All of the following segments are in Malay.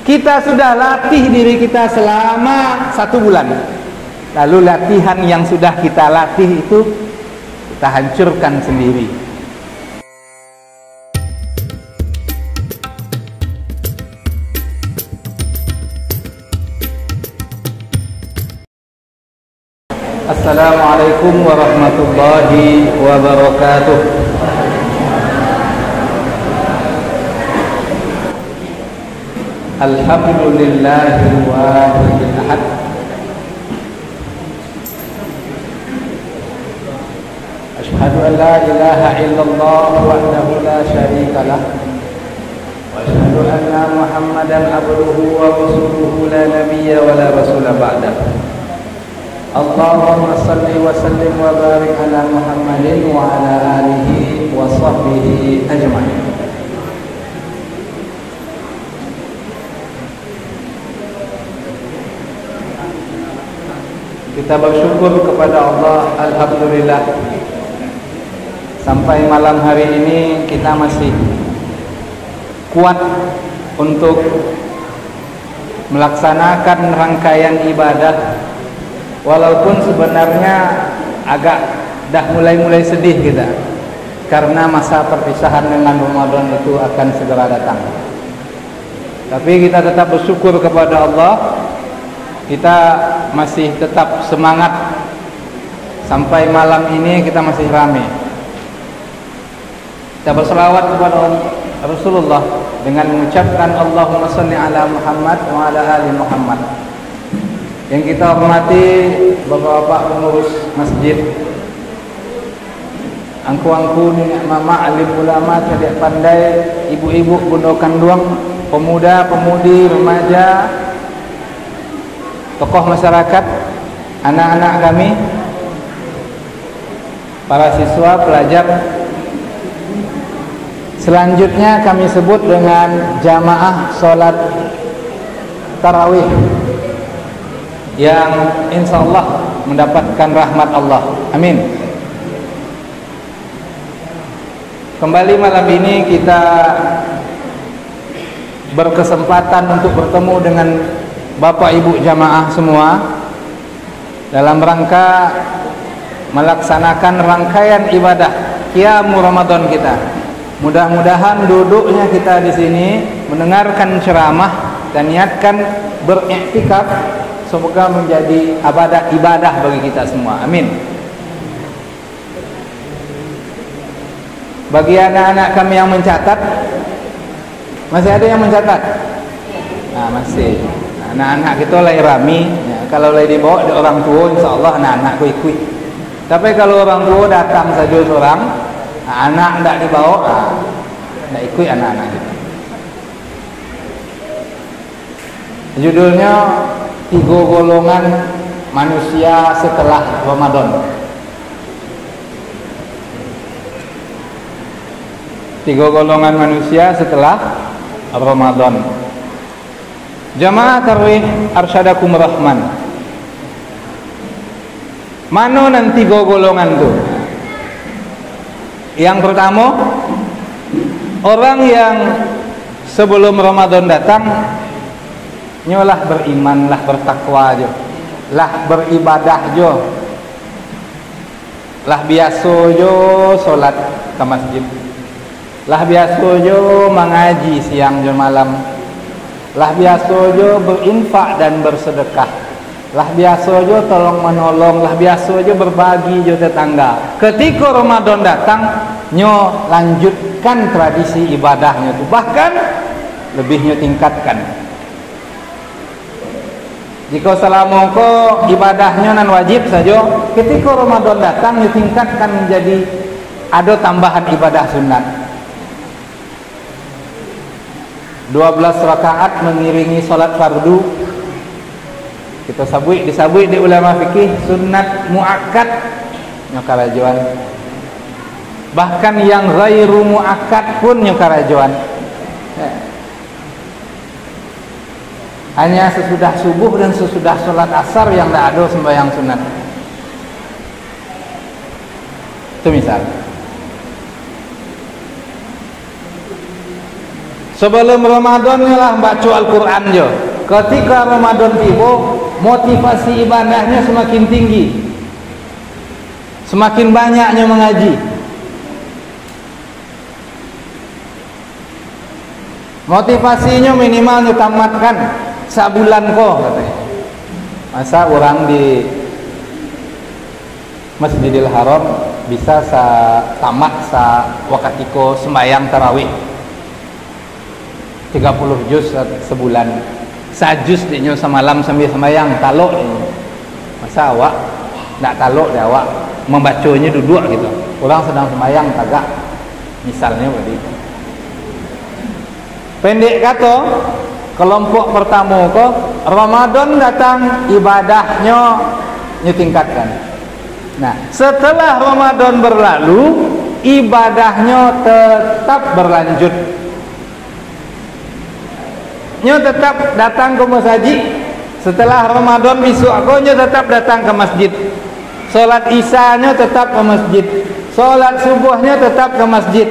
Kita sudah latih diri kita selama 1 bulan. Lalu latihan yang sudah kita latih itu kita hancurkan sendiri. Assalamualaikum warahmatullahi wabarakatuh. Alhamdulillahil wahidil ahad. Asyhadu an la ilaha illallah wahdahu la syarika lah. Wa asyhadu anna Muhammadan abduhu wa rasuluhu la nabiyya wa la rasula ba'dah. Allahumma salli wa sallim wa barik ala Muhammadin wa ala alihi wa sahbihi ajma'in. Kita bersyukur kepada Allah, alhamdulillah, sampai malam hari ini kita masih kuat untuk melaksanakan rangkaian ibadah. Walaupun sebenarnya agak dah mulai sedih kita, karena masa perpisahan dengan Ramadan itu akan segera datang. Tapi kita tetap bersyukur kepada Allah. Kita masih tetap semangat. Sampai malam ini kita masih ramai. Kita berselawat kepada Rasulullah dengan mengucapkan Allahumma shalli ala Muhammad wa ala ali Muhammad. Yang kita hormati bapak-bapak pengurus masjid, angku-angku, nenek mama, alim ulama, cadik pandai, ibu-ibu, bunda kandung, pemuda-pemudi, remaja, tokoh masyarakat, anak-anak kami, para siswa, pelajar. Selanjutnya kami sebut dengan jamaah sholat tarawih yang insya Allah mendapatkan rahmat Allah. Amin. Kembali malam ini kita berkesempatan untuk bertemu dengan Bapak Ibu jamaah semua dalam rangka melaksanakan rangkaian ibadah Qiyamul Ramadan kita. Mudah-mudahan duduknya kita di sini mendengarkan ceramah dan niatkan beriktikaf, semoga menjadi ibadah bagi kita semua. Amin. Bagi anak-anak kami yang mencatat, masih ada yang mencatat? Nah, masih. Anak-anak kita lagi rami. Ya, kalau lagi dibawa di orang tua, insya Allah anak-anak ikut. Tapi kalau orang tua datang saja seorang, anak tidak dibawa, tidak ikut anak-anak kita. Judulnya 3 golongan manusia setelah Ramadan. 3 golongan manusia setelah Ramadan. Jamaah tarawih arsyadakum rahman. Mana nanti 3 golongan tu? Yang pertama, orang yang sebelum Ramadan datang nyolah beriman, lah bertakwa jo, lah beribadah jo, lah biasa jo solat ke masjid, lah biasa jo mengaji siang jo malam, lah biasa jo berinfak dan bersedekah, lah biasa jo tolong menolong, lah biasa jo berbagi jo tetangga. Ketika Ramadan datang, nyo lanjutkan tradisi ibadahnya tu, bahkan lebihnya tingkatkan. Jika selama ko ibadahnya nan wajib saja, ketika Ramadan datang ditingkatkan menjadi ada tambahan ibadah sunat. 12 rakaat mengiringi salat fardu. Kita disabui di ulama fikih sunat muakkad nyokarajuan. Bahkan yang ghairu muakkad pun nyokarajuan. Hanya sesudah subuh dan sesudah sholat asar yang tidak ada sembahyang sunat. Itu misal. Sebelum Ramadan lah baca Al-Quran je. Ketika Ramadan tiba, motivasi ibadahnya semakin tinggi, semakin banyaknya mengaji. Motivasinya minimalnya tamatkan sebulan kok katanya. Masa orang di Masjidil Haram bisa tamat wakatiko sembahyang tarawih 30 juz sebulan. Sajus dia semalam sambil sembahyang taluk. Masa awak nak taluk dia awak membacanya duduk gitu. Orang sedang sembahyang tagak. Misalnya begitu. Pendek kata, kelompok pertama ko Ramadan datang ibadahnya ditingkatkan. Nah, setelah Ramadan berlalu ibadahnya tetap berlanjut. Nyo tetap datang ke masjid. Setelah Ramadan besok nyo tetap datang ke masjid. Salat Isya-nya tetap ke masjid. Salat subuhnya tetap ke masjid.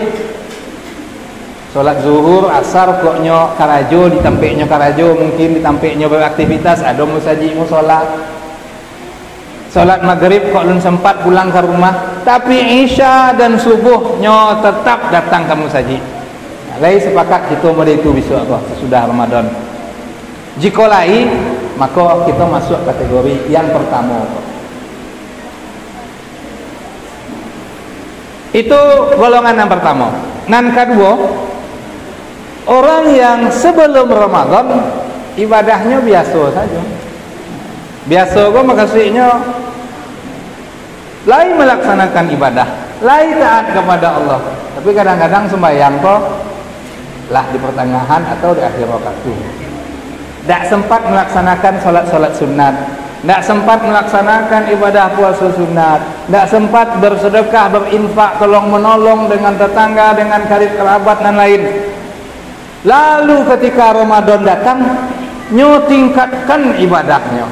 Salat zuhur, asar koknya karajo, ditampiknya karajo, mungkin ditampiknya beraktivitas, ada musajik musola. Salat maghrib kok belum sempat pulang ke rumah, tapi isya dan subuhnya tetap datang ke musajik. Lai sepakat kita model itu besok apa sesudah Ramadan. Jika lain, maka kita masuk kategori yang pertama. Itu golongan yang pertama. Nan kedua, orang yang sebelum Ramadan ibadahnya biasa saja. Biasa kok makasihnya lain melaksanakan ibadah, lain taat kepada Allah. Tapi kadang-kadang sembahyang kok lah di pertengahan atau di akhir waktu. Tak sempat melaksanakan salat-salat sunat, tak sempat melaksanakan ibadah puasa sunat, tak sempat bersedekah, berinfak, tolong menolong dengan tetangga, dengan karib kerabat dan lain. Lalu ketika Ramadan datang, nyo tingkatkan ibadahnya.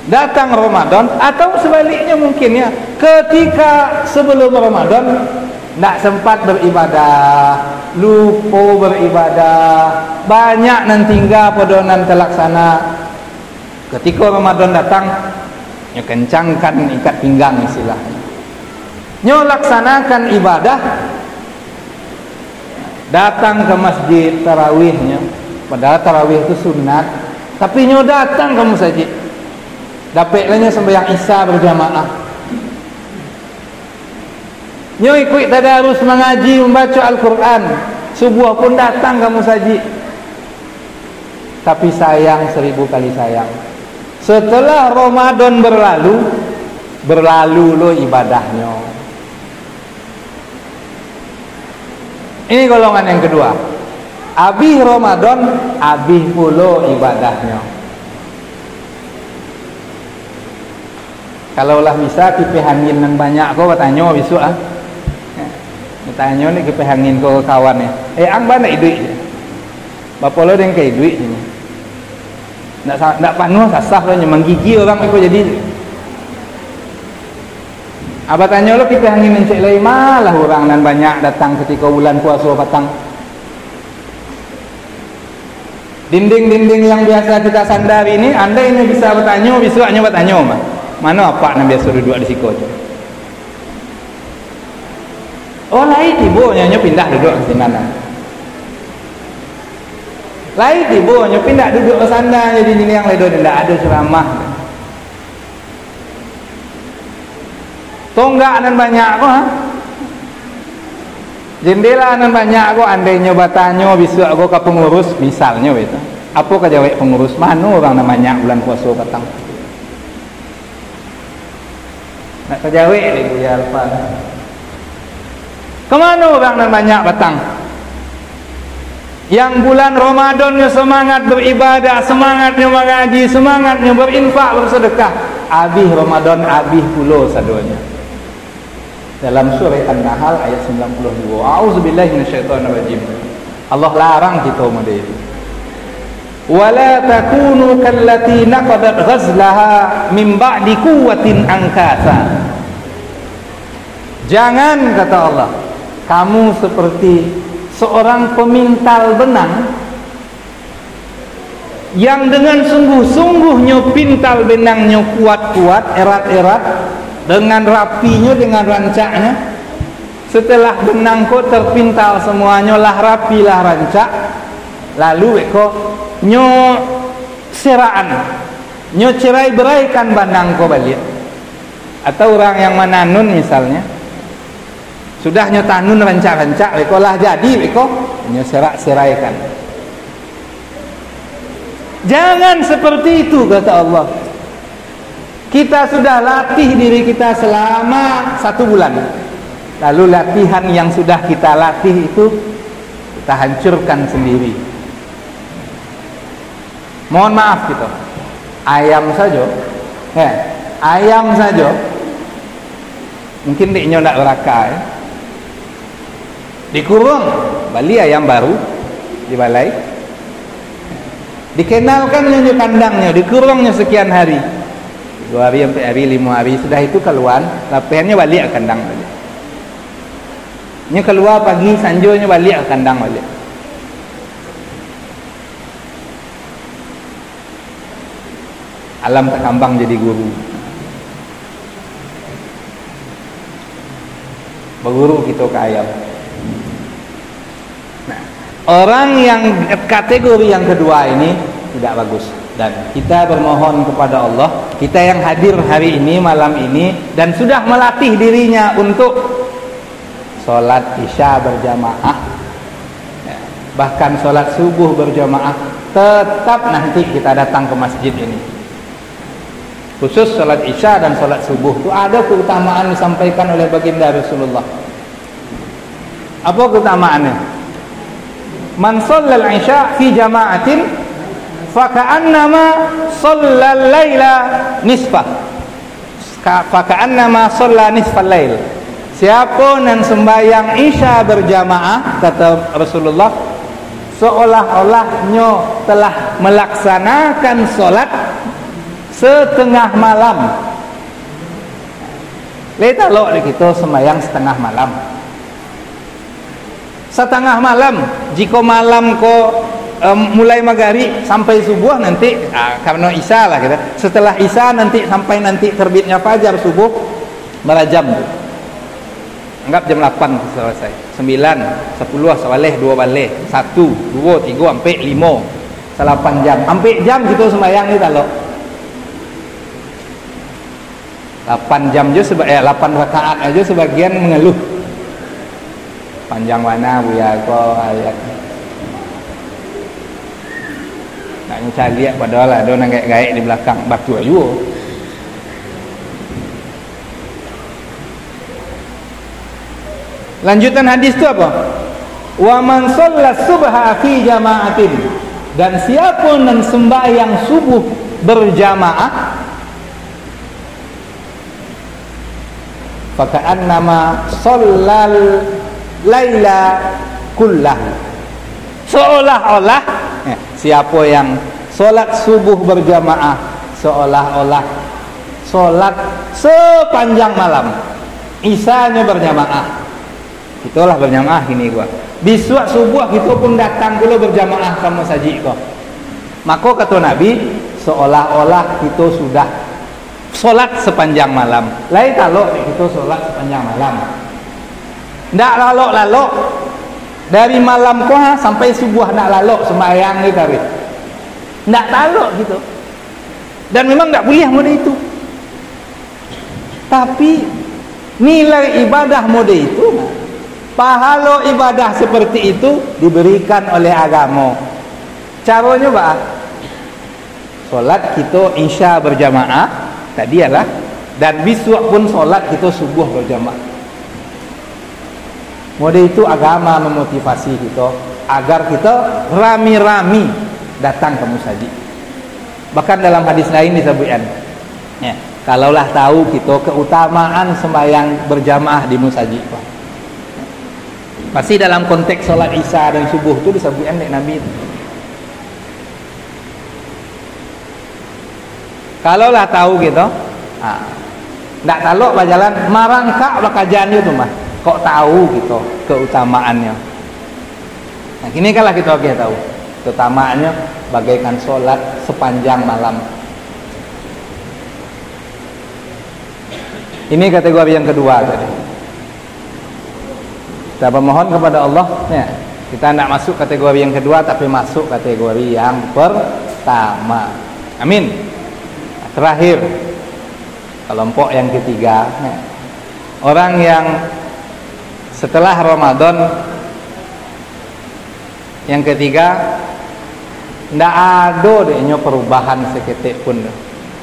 Datang Ramadan atau sebaliknya mungkin ya, ketika sebelum Ramadan tak sempat beribadah, lupa beribadah, banyak nan tinggal podonan terlaksana. Ketika Ramadan datang, nyo kencangkan ikat pinggang istilahnya. Nyo laksanakan ibadah, datang ke masjid tarawihnya, padahal tarawih itu sunat, tapi nyo datang ke masjid, dapatnya sembahyang Isya berjamaah. Nyo ikut tadarus mengaji membaca Al-Quran, subuh pun datang ke masjid. Tapi sayang, 1000 kali sayang, setelah Ramadan berlalu lo ibadahnya. Ini golongan yang kedua. Habis Ramadan, habis pula ibadahnya. Kalaulah bisa kipe angin yang banyak kau bertanya besok ah. Bertanya ni kipe angin kau ke kawan ni. Ang mana duit je. Bapa lo dengan kai duit ni. Nak panuh sasah lo nyemang gigi orang ikut jadi. Abah tanya lo kipe angin encik lai malah orang dan banyak datang ketika bulan puasa patang. Dinding-dinding yang biasa kita sandar ini, anda ini bisa bertanya, besoknya bertanya mah. Mana apa yang biasa duduk di situ? Oh lain tiba nyo pindah duduk di mana? Lain tiba nyo pindah duduk ke sana jadi ini yang lain tidak ada ceramah. Tonggak dan banyak kok ha? Jendela dan banyak kok, andainya bertanya besok aku ke pengurus misalnya begitu. Apa kejawab pengurus? Mana orang namanya bulan puasa petang? Nak kejawab ni ya alfa. Kemana orang nan banyak batang? Yang bulan Ramadannya semangat beribadah, semangatnya mengaji, semangatnya berinfak, bersedekah. Habis Ramadan, habis pula sadonya. Dalam surah An-Nahl ayat 92. A'udzubillahi minasyaitonirrajim. Allah larang kita model itu. Wala takunu kallati naqadat ghazlaha min ba'di quwwatin ankasa. Jangan, kata Allah, kamu seperti seorang pemintal benang yang dengan sungguh-sungguhnya pintal benangnya kuat-kuat, erat-erat, dengan rapinya, dengan rancaknya. Setelah benang kau terpintal semuanya lah rapi lah rancak, lalu kau nyo seraan, nyo cerai-beraikan benang kau balik. Atau orang yang menanun misalnya, sudah nyo tanun rancak-rancak, kau lah jadi kau nyo serak-seraikan. Jangan seperti itu, kata Allah. Kita sudah latih diri kita selama 1 bulan, lalu latihan yang sudah kita latih itu kita hancurkan sendiri. Mohon maaf gitu, ayam saja, ayam saja mungkin diknya tidak beraka, dikurung, beli ayam baru di balai, dikenalkan nyonya kandangnya, dikurungnya sekian hari, 2 hari, 4 hari, 5 hari, sudah itu keluar, lapihannya balik ke kandang balik. Nya keluar pagi, sanjonya balik ke kandang balik. Alam tak kambang jadi guru. Berguru kita ke ayam. Nah, orang yang kategori yang kedua ini tidak bagus. Dan kita bermohon kepada Allah, kita yang hadir hari ini, malam ini, dan sudah melatih dirinya untuk sholat isya berjamaah, bahkan sholat subuh berjamaah, tetap nanti kita datang ke masjid ini. Khusus sholat isya dan sholat subuh itu ada keutamaan disampaikan oleh baginda Rasulullah. Apa keutamaannya? Man shallal isya fi jama'atin faka'annama shallal laila nisfah, faka'annama shalla nisfal lail. Siapa yang sembahyang isya berjamaah, kata Rasulullah, seolah-olahnya telah melaksanakan sholat setengah malam. Leta lo kita sembahyang setengah malam. Setengah malam, jika malam ko mulai maghrib sampai subuh nanti, karena isya lah kita. Setelah isya nanti sampai nanti terbitnya fajar subuh berjam. Anggap jam 8 selesai. 9, 10 sawaleh, 2 baleh, 1, 2, 3, sampai 5. 8 jam. Sampai jam kita sembahyang ni kalau 8 jam je 8 rakaat aja sebagian mengeluh. Panjang mana buya ko ayat. Nak nyari lihat padahal ada orang gaik-gaik di belakang batu ayu. Lanjutan hadis tu apa? Wa man shalla subha fi jama'atin, dan siapa yang sembahyang subuh berjamaah, faka'annama shallal laila kullah, seolah-olah siapa yang solat subuh berjamaah seolah-olah solat sepanjang malam. Isyanya berjamaah, itulah berjamaah ini gua. Besok subuh kita pun datang dulu berjamaah sama saji kau. Maka kata Nabi, seolah-olah kita sudah solat sepanjang malam. Lain kalau kita solat sepanjang malam, ndak lalok-lalok dari malam kuah sampai subuh, ndak lalok sembahyang ni tarik, ndak talok gitu. Dan memang ndak boleh mode itu. Tapi nilai ibadah mode itu, pahala ibadah seperti itu diberikan oleh agama. Caranya apa? Solat kita isya berjamaah tadi adalah, dan besok pun solat kita subuh berjamaah. Mode itu agama memotivasi kita agar kita rami-rami datang ke musajid. Bahkan dalam hadis lain disebutkan, ya, kalaulah tahu kita keutamaan sembahyang berjamaah di musajid, pasti dalam konteks solat isya dan subuh itu disebutkan oleh Nabi. Kalaulah tahu kita, ndak talok berjalan marangkak bakajan itu mah. kok tahu gitu keutamaannya. Nah, kini kalah kita tahu keutamaannya bagaikan sholat sepanjang malam. Ini kategori yang kedua tadi. Kita memohon kepada Allah ya, kita tidak masuk kategori yang kedua tapi masuk kategori yang pertama. Amin. Terakhir, kelompok yang ketiga ya. Orang yang setelah Ramadan yang ketiga ndak ada dehnya perubahan seketik pun.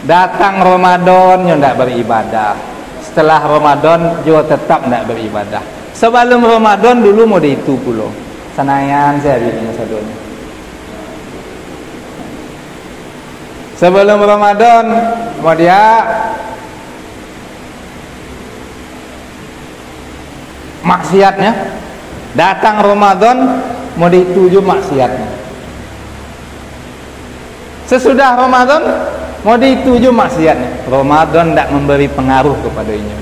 Datang Ramadan nyo ndak beribadah. Setelah Ramadan juga tetap ndak beribadah. Sebelum Ramadan dulu mau itu pula. Senayan saya bilang sadonya. Sebelum Ramadan mau dia maksiatnya, datang Ramadan mau dituju maksiatnya. Sesudah Ramadan mau dituju maksiatnya. Ramadan tidak memberi pengaruh kepadanya.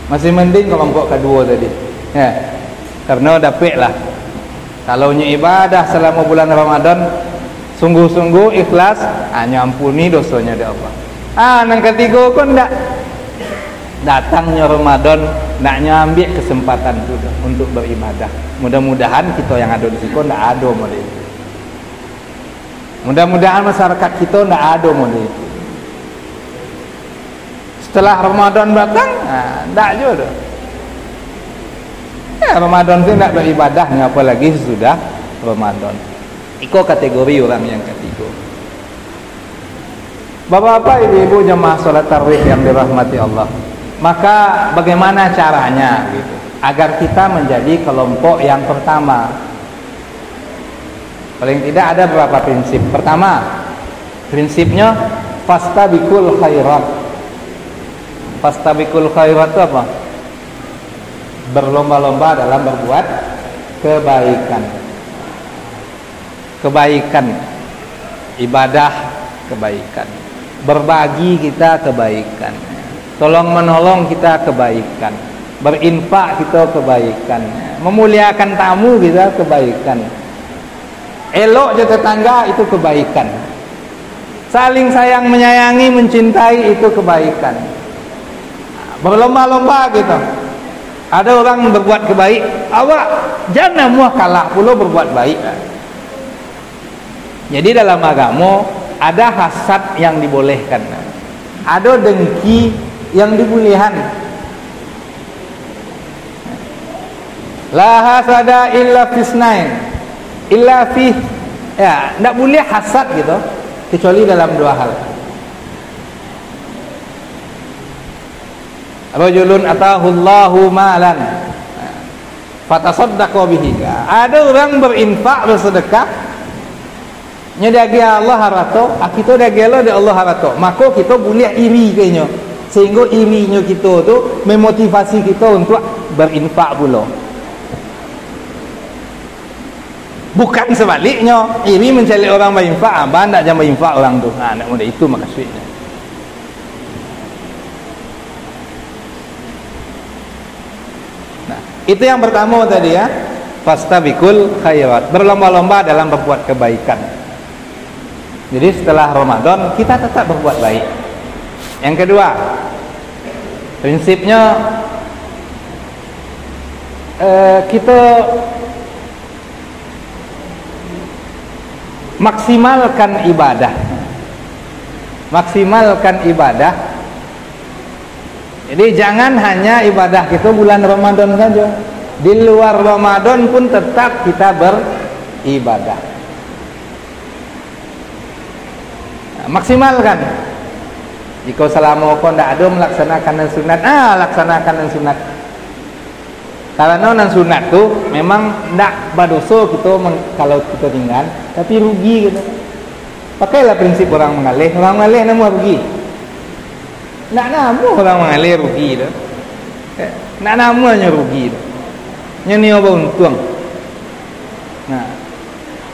Masih mending kelompok kedua tadi ya, karena dapat lah kalau ibadah selama bulan Ramadan sungguh-sungguh ikhlas, hanya ampuni dosanya dari Allah. Yang ketiga kok ndak datangnya Ramadan ndak nyambil kesempatan itu untuk beribadah. Mudah-mudahan kita yang ada di situ ndak ada model itu. Mudah-mudahan masyarakat kita ndak ada model itu. Setelah Ramadan datang, ndak juga. Ya, Ramadan itu ndak beribadah, apalagi sudah Ramadan. Iko kategori orang yang ketiga. Bapak-bapak, ibu-ibu jemaah salat tarawih yang dirahmati Allah. Maka bagaimana caranya gitu agar kita menjadi kelompok yang pertama? Paling tidak ada beberapa prinsip. Pertama, prinsipnya fastabiqul khairat. Fastabiqul khairat itu apa? Berlomba-lomba dalam berbuat kebaikan. Kebaikan, ibadah kebaikan, berbagi kita kebaikan, tolong menolong kita kebaikan, berinfak kita kebaikan, memuliakan tamu kita kebaikan, elok je tetangga itu kebaikan, saling sayang menyayangi mencintai itu kebaikan. Berlomba-lomba kita. Ada orang berbuat kebaik, awak jangan muah kalah pula berbuat baik. Jadi dalam agama ada hasad yang dibolehkan, ada dengki yang dibolehkan. La hasada illa fisnain, illa fi, ya, tidak boleh hasad gitu kecuali dalam dua hal. Rajulun atahullahu malan fatasaddaqa bihi. Ada orang berinfak, bersedekah, nyedagi Allah harato, kita dagi Allah di Allah harato, maka kita boleh iri kayaknya, sehingga irinya kita tu memotivasi kita untuk berinfak pula. Bukan sebaliknya, iri mencari orang berinfak, abang tak jangan berinfak orang tu. Tak mudah, itu maksudnya. Nah, itu yang pertama tadi ya, fastabiqul khairat, berlomba-lomba dalam berbuat kebaikan. Jadi setelah Ramadan kita tetap berbuat baik. Yang kedua, prinsipnya kita maksimalkan ibadah. Maksimalkan ibadah. Jadi jangan hanya ibadah kita bulan Ramadan saja. Di luar Ramadan pun tetap kita beribadah. Maksimalkan. Jika selama kau tidak ada melaksanakan sunat, laksanakan sunat. Karena nan sunat tu memang tidak berdosa kita kalau kita tinggal, tapi rugi gitu. Pakailah prinsip orang mengalih. Orang mengalih nama rugi. Nak nama orang mengalih rugi tu. Nak namanya rugi tu. Yang ni apa untung. Nah,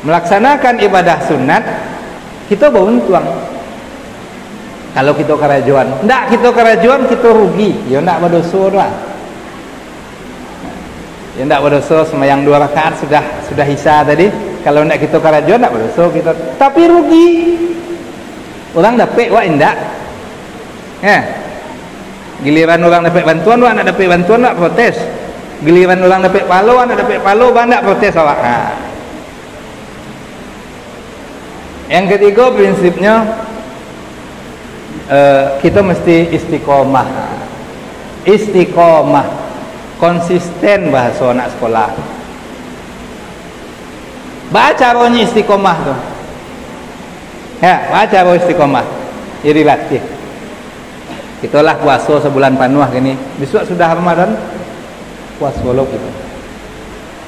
melaksanakan ibadah sunat kita beruntung. Kalau kita kerajuan, ndak kita kerajuan kita rugi. Ya ndak berdosa dah. Ya tidak berdosa semayang 2 rakaat sudah hisa tadi. Kalau tidak kita karajon tidak berdosa kita. Tapi rugi. Orang dapat wak indak. Ya. Giliran orang dapat bantuan, wak nak dapat bantuan wak protes. Giliran orang dapat palo, wak nak dapat palo, wak nak protes awak. Yang ketiga prinsipnya kita mesti istiqomah. Istiqomah, konsisten bahasa anak sekolah. Baca caranya istiqomah tu. Ya, baca cara istiqomah. Jadi latih. Itulah puasa sebulan penuh gini. Besok sudah Ramadan. Puasa lo gitu.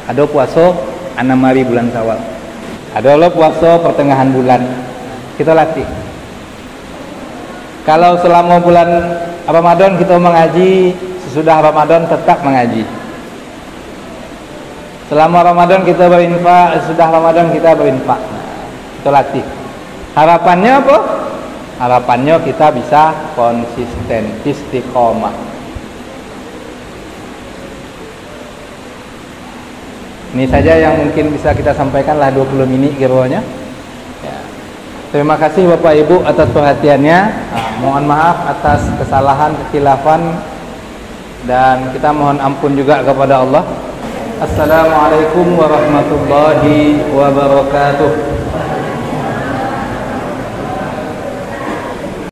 Ada puasa 6 hari bulan Syawal. Ada lo puasa pertengahan bulan. Kita latih. Kalau selama bulan Ramadan kita mengaji, sesudah Ramadan tetap mengaji. Selama Ramadan kita berinfak, sesudah Ramadan kita berinfak. Nah, kita latih. Harapannya apa? Harapannya kita bisa konsisten, istiqomah. Ini saja yang mungkin bisa kita sampaikan lah 20 menit kiranya. Ya. Terima kasih Bapak Ibu atas perhatiannya. Mohon maaf atas kesalahan, kekhilafan, dan kita mohon ampun juga kepada Allah. Assalamualaikum warahmatullahi wabarakatuh.